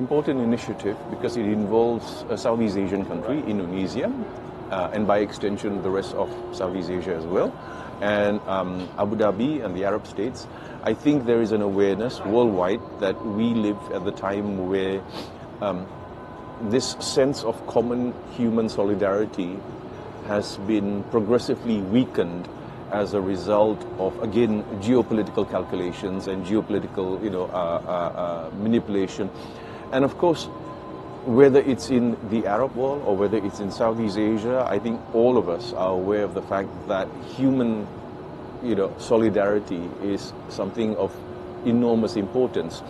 important initiative because it involves a Southeast Asian country, Indonesia, and by extension the rest of Southeast Asia as well, and Abu Dhabi and the Arab states. I think there is an awareness worldwide that we live at the time where this sense of common human solidarity has been progressively weakened as a result of, again, geopolitical calculations and geopolitical, manipulation. And of course, whether it's in the Arab world or whether it's in Southeast Asia, I think all of us are aware of the fact that human, solidarity is something of enormous importance.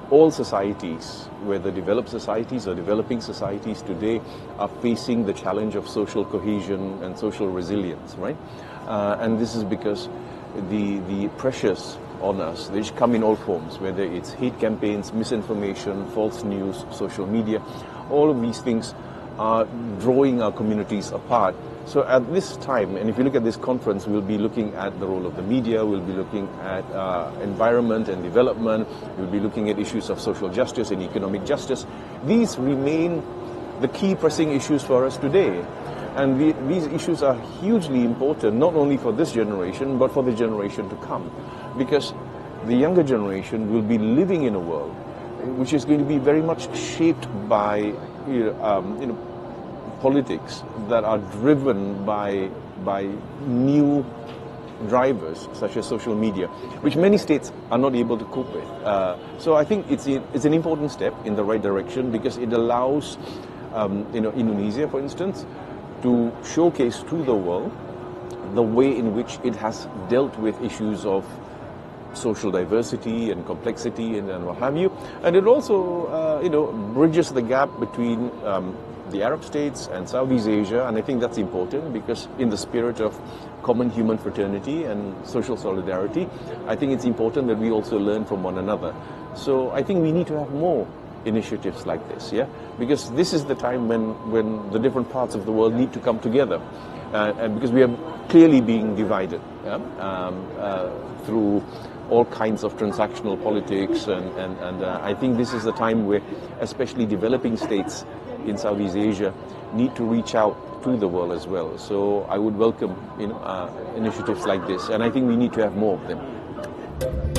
All societies, whether developed societies or developing societies today, are facing the challenge of social cohesion and social resilience, right? And this is because the pressures on us, they come in all forms, whether it's hate campaigns, misinformation, false news, social media. All of these things are drawing our communities apart. So at this time, and if you look at this conference, we'll be looking at the role of the media, we'll be looking at environment and development, we'll be looking at issues of social justice and economic justice. These remain the key pressing issues for us today. And these issues are hugely important, not only for this generation, but for the generation to come. Because the younger generation will be living in a world which is going to be very much shaped by politics that are driven by new drivers such as social media, which many states are not able to cope with. So I think it's an important step in the right direction because it allows Indonesia, for instance, to showcase to the world the way in which it has dealt with issues of social diversity and complexity and what have you. And it also, bridges the gap between the Arab states and Southeast Asia, and I think that's important because in the spirit of common human fraternity and social solidarity, I think it's important that we also learn from one another. So I think we need to have more initiatives like this, because this is the time when the different parts of the world need to come together, and because we are clearly being divided through all kinds of transactional politics, and I think this is the time where especially developing states in Southeast Asia need to reach out to the world as well. So I would welcome initiatives like this, and I think we need to have more of them.